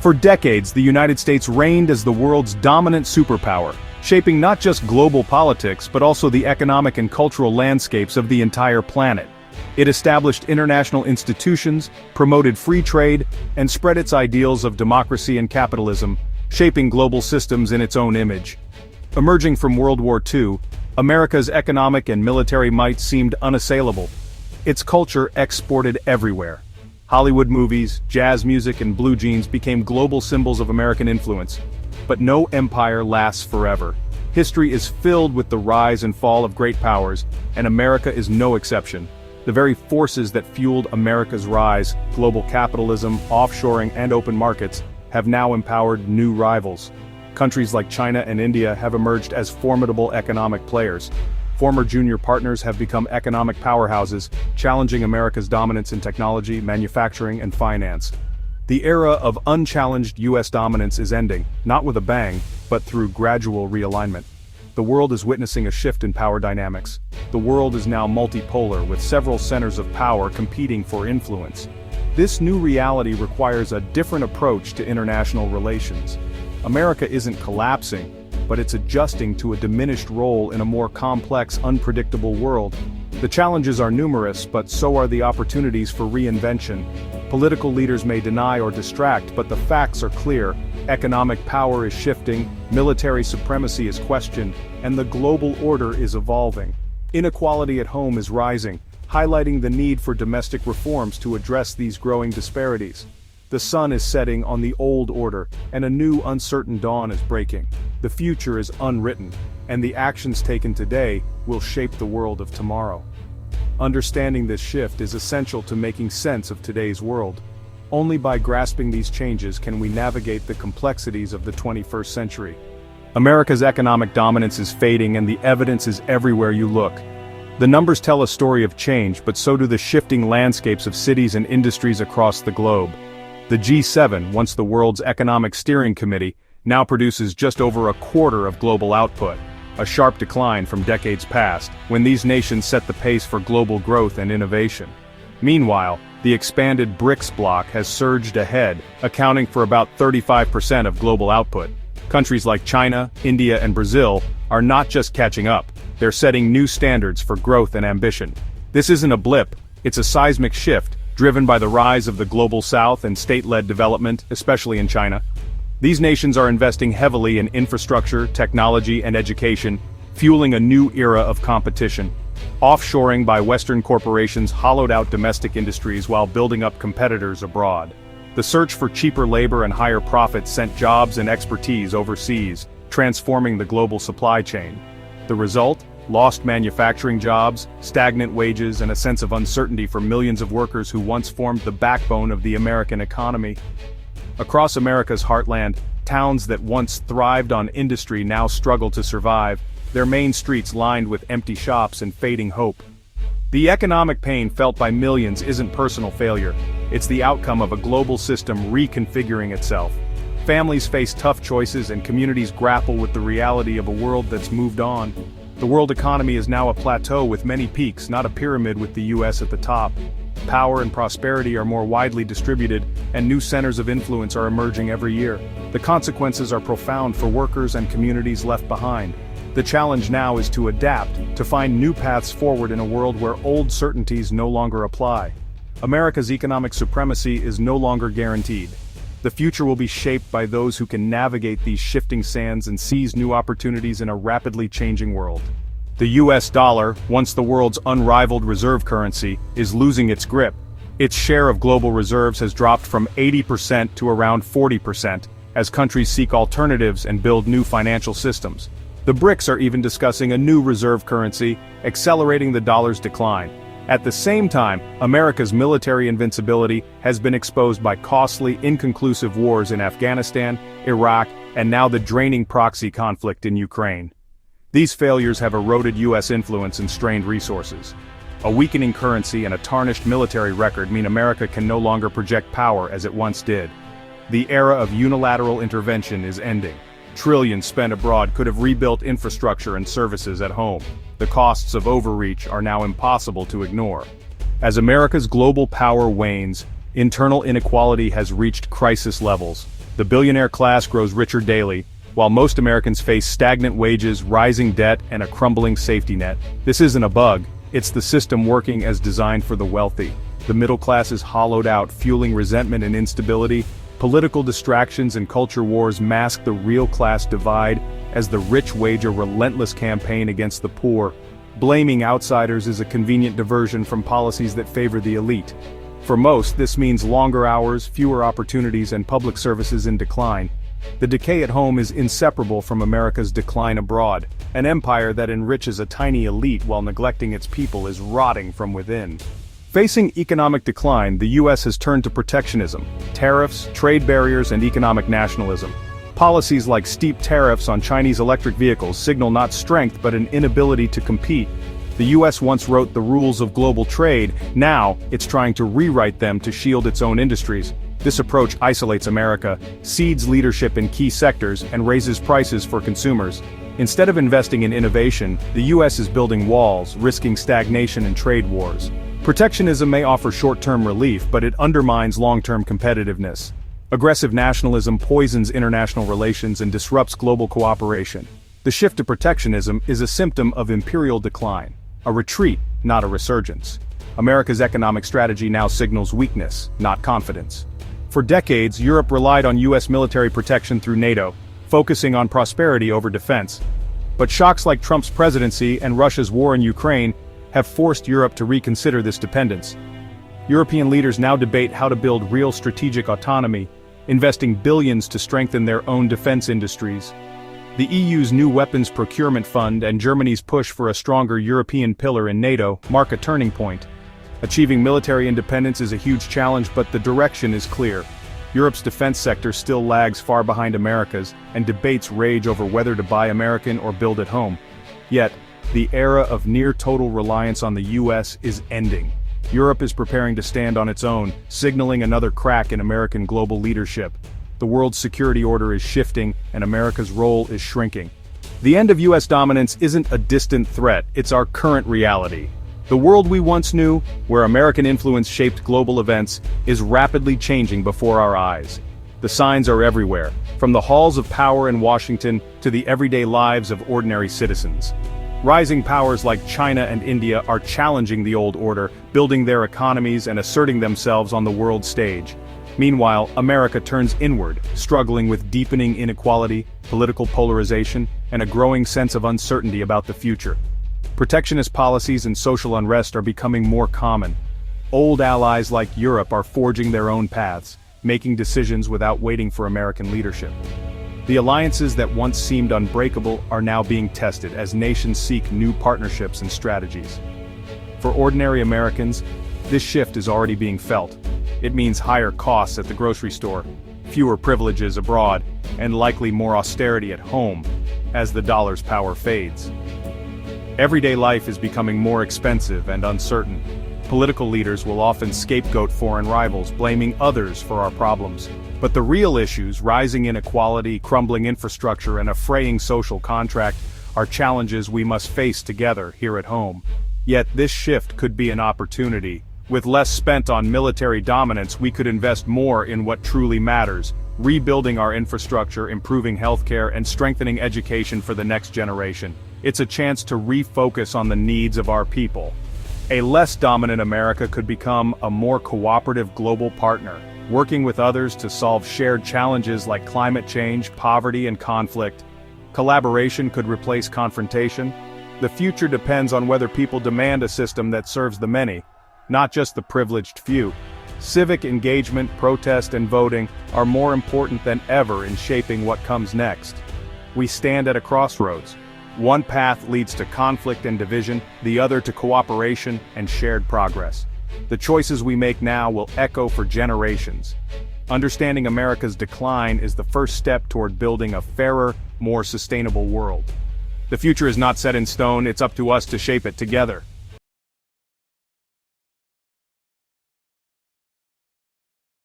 For decades, the United States reigned as the world's dominant superpower, shaping not just global politics but also the economic and cultural landscapes of the entire planet. It established international institutions, promoted free trade, and spread its ideals of democracy and capitalism, shaping global systems in its own image. Emerging from World War II, America's economic and military might seemed unassailable. Its culture exported everywhere. Hollywood movies, jazz music, and blue jeans became global symbols of American influence. But no empire lasts forever. History is filled with the rise and fall of great powers, and America is no exception. The very forces that fueled America's rise, global capitalism, offshoring, and open markets, have now empowered new rivals. Countries like China and India have emerged as formidable economic players. Former junior partners have become economic powerhouses, challenging America's dominance in technology, manufacturing, and finance. The era of unchallenged U.S. dominance is ending, not with a bang, but through gradual realignment. The world is witnessing a shift in power dynamics. The world is now multipolar, with several centers of power competing for influence. This new reality requires a different approach to international relations. America isn't collapsing, but it's adjusting to a diminished role in a more complex, unpredictable world. The challenges are numerous, but so are the opportunities for reinvention. Political leaders may deny or distract, but the facts are clear. Economic power is shifting, military supremacy is questioned, and the global order is evolving. Inequality at home is rising, highlighting the need for domestic reforms to address these growing disparities. The sun is setting on the old order, and a new uncertain dawn is breaking. The future is unwritten, and the actions taken today will shape the world of tomorrow. Understanding this shift is essential to making sense of today's world. Only by grasping these changes can we navigate the complexities of the 21st century. America's economic dominance is fading, and the evidence is everywhere you look. The numbers tell a story of change, but so do the shifting landscapes of cities and industries across the globe. The G7, once the world's economic steering committee, now produces just over a quarter of global output, a sharp decline from decades past, when these nations set the pace for global growth and innovation. Meanwhile, the expanded BRICS bloc has surged ahead, accounting for about 35% of global output. Countries like China, India, and Brazil are not just catching up, they're setting new standards for growth and ambition. This isn't a blip, it's a seismic shift, driven by the rise of the global south and state-led development, especially in China. These nations are investing heavily in infrastructure, technology, and education, fueling a new era of competition. Offshoring by Western corporations hollowed out domestic industries while building up competitors abroad. The search for cheaper labor and higher profits sent jobs and expertise overseas, transforming the global supply chain. The result? Lost manufacturing jobs, stagnant wages, and a sense of uncertainty for millions of workers who once formed the backbone of the American economy. Across America's heartland, towns that once thrived on industry now struggle to survive, their main streets lined with empty shops and fading hope. The economic pain felt by millions isn't personal failure, it's the outcome of a global system reconfiguring itself. Families face tough choices and communities grapple with the reality of a world that's moved on. The world economy is now a plateau with many peaks, not a pyramid with the US at the top. Power and prosperity are more widely distributed, and new centers of influence are emerging every year. The consequences are profound for workers and communities left behind. The challenge now is to adapt, to find new paths forward in a world where old certainties no longer apply. America's economic supremacy is no longer guaranteed. The future will be shaped by those who can navigate these shifting sands and seize new opportunities in a rapidly changing world. The US dollar, once the world's unrivaled reserve currency, is losing its grip. Its share of global reserves has dropped from 80% to around 40%, as countries seek alternatives and build new financial systems. The BRICS are even discussing a new reserve currency, accelerating the dollar's decline. At the same time, America's military invincibility has been exposed by costly, inconclusive wars in Afghanistan, Iraq, and now the draining proxy conflict in Ukraine. These failures have eroded U.S. influence and strained resources. A weakening currency and a tarnished military record mean America can no longer project power as it once did. The era of unilateral intervention is ending. Trillions spent abroad could have rebuilt infrastructure and services at home. The costs of overreach are now impossible to ignore. As America's global power wanes, internal inequality has reached crisis levels. The billionaire class grows richer daily, while most Americans face stagnant wages, rising debt, and a crumbling safety net. This isn't a bug, it's the system working as designed for the wealthy. The middle class is hollowed out, fueling resentment and instability. Political distractions and culture wars mask the real class divide as the rich wage a relentless campaign against the poor. Blaming outsiders is a convenient diversion from policies that favor the elite. For most, this means longer hours, fewer opportunities, and public services in decline. The decay at home is inseparable from America's decline abroad. An empire that enriches a tiny elite while neglecting its people is rotting from within. Facing economic decline, the U.S. has turned to protectionism, tariffs, trade barriers, and economic nationalism. Policies like steep tariffs on Chinese electric vehicles signal not strength but an inability to compete. The U.S. once wrote the rules of global trade, now it's trying to rewrite them to shield its own industries. This approach isolates America, cedes leadership in key sectors, and raises prices for consumers. Instead of investing in innovation, the U.S. is building walls, risking stagnation and trade wars. Protectionism may offer short-term relief, but it undermines long-term competitiveness. Aggressive nationalism poisons international relations and disrupts global cooperation. The shift to protectionism is a symptom of imperial decline. A retreat, not a resurgence. America's economic strategy now signals weakness, not confidence. For decades, Europe relied on U.S. military protection through NATO, focusing on prosperity over defense. But shocks like Trump's presidency and Russia's war in Ukraine have forced Europe to reconsider this dependence. European leaders now debate how to build real strategic autonomy, investing billions to strengthen their own defense industries. The EU's new weapons procurement fund and Germany's push for a stronger European pillar in NATO mark a turning point. Achieving military independence is a huge challenge, but the direction is clear. Europe's defense sector still lags far behind America's, and debates rage over whether to buy American or build at home. Yet, the era of near-total reliance on the U.S. is ending. Europe is preparing to stand on its own, signaling another crack in American global leadership. The world's security order is shifting, and America's role is shrinking. The end of U.S. dominance isn't a distant threat, it's our current reality. The world we once knew, where American influence shaped global events, is rapidly changing before our eyes. The signs are everywhere, from the halls of power in Washington to the everyday lives of ordinary citizens. Rising powers like China and India are challenging the old order, building their economies and asserting themselves on the world stage. Meanwhile, America turns inward, struggling with deepening inequality, political polarization, and a growing sense of uncertainty about the future. Protectionist policies and social unrest are becoming more common. Old allies like Europe are forging their own paths, making decisions without waiting for American leadership. The alliances that once seemed unbreakable are now being tested as nations seek new partnerships and strategies. For ordinary Americans, this shift is already being felt. It means higher costs at the grocery store, fewer privileges abroad, and likely more austerity at home, as the dollar's power fades. Everyday life is becoming more expensive and uncertain. Political leaders will often scapegoat foreign rivals, blaming others for our problems. But the real issues, rising inequality, crumbling infrastructure, and a fraying social contract, are challenges we must face together here at home. Yet this shift could be an opportunity. With less spent on military dominance, we could invest more in what truly matters, rebuilding our infrastructure, improving healthcare, and strengthening education for the next generation. It's a chance to refocus on the needs of our people. A less dominant America could become a more cooperative global partner, working with others to solve shared challenges like climate change, poverty, and conflict. Collaboration could replace confrontation. The future depends on whether people demand a system that serves the many, not just the privileged few. Civic engagement, protest, and voting are more important than ever in shaping what comes next. We stand at a crossroads. One path leads to conflict and division, the other to cooperation and shared progress. The choices we make now will echo for generations. Understanding America's decline is the first step toward building a fairer, more sustainable world. The future is not set in stone, it's up to us to shape it together.